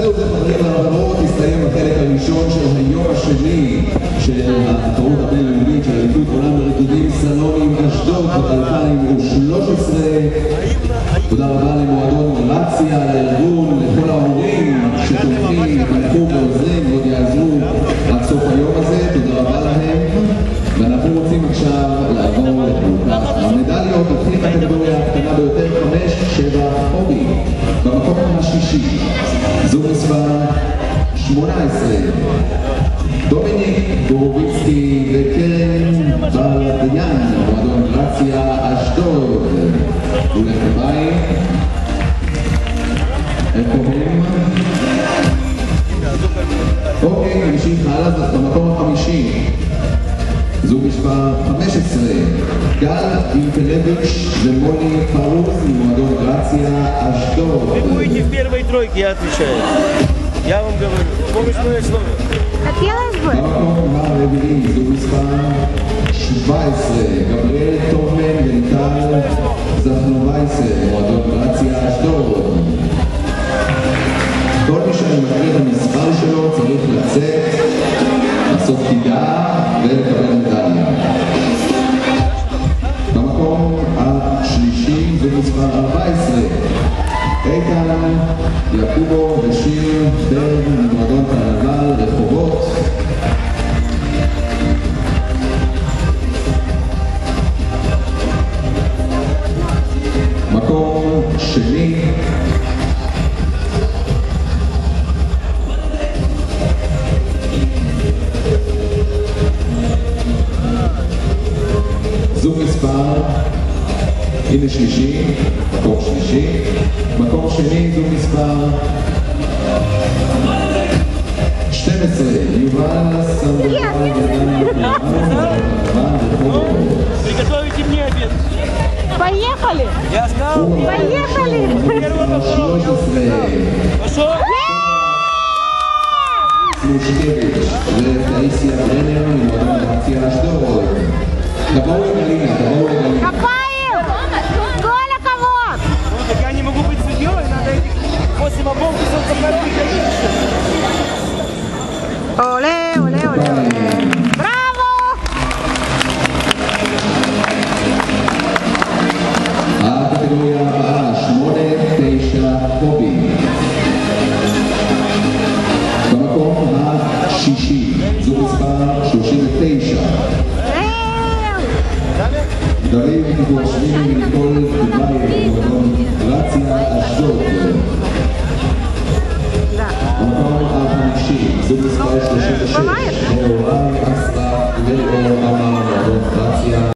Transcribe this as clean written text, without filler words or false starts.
זהו, זה חברים והחברות, הסתיים החלק הראשון של היום השני של התחרות הבינלאומית של אליפות עולם בריקודים סלונים אשדוד ב-2013. תודה רבה למועדון רציה, לארגון, לכל ההורים שתומכים, יתמכו ועוזרים ועוד יעזרו עד סוף היום הזה. תודה רבה להם. ואנחנו רוצים עכשיו לעבור לחלוקת המדליות. נתחיל בקטגוריה הקטנה ביותר, 5-7 הובי. במקום השלישי, זוג מספר 18, דומיניק בורוביצקי וקרן ברדיאן, מועדון רציה אשדוד. ולחברי, איפה הם? אוקיי, נמשיך הלאה, אז במקום החמישי, זוג מספר 15, גל אינטלביץ' ומולי פרוס ממועדון רציה אשדוד. Вы будете в первой тройке, я отвечаю. Я вам говорю. Помнишь мое слово? Хотелось бы. במקום הרביעי, זוג מספר 17, גבריאל טובמן וליטל זכנובייסר, מועדון רציה אשדוד. כל מי שאני מכיר את המספר שלו צריך לצאת, לעשות תיגה ולקבל מדליה. במקום השלישי זה מספר 14, איתן יעקובו ושיר ברג ממועדון קרנבל רחובות. מקום שני, זוג מספר, הנה שלישי, מקום שלישי, מקום שני, זוג מספר 12, יובל סנדרמן Приготовите мне обед. Поехали! Я сказал. Поехали! Пошел. מושקביץ' וטייסיה ברנר ממועדון רציה אשדוד. תבואו לגלינה, תבואו לגלינה. Копаем! Коля, кого? Ну, так я не могу быть судьей, надо этих 8 обов высоко ходить. Оле, оле, оле, оле. Браво! הקטגוריה הבאה, 8-9 הובי. במקום השישי, זוג מספר 39. דוד גורשווילי וניקול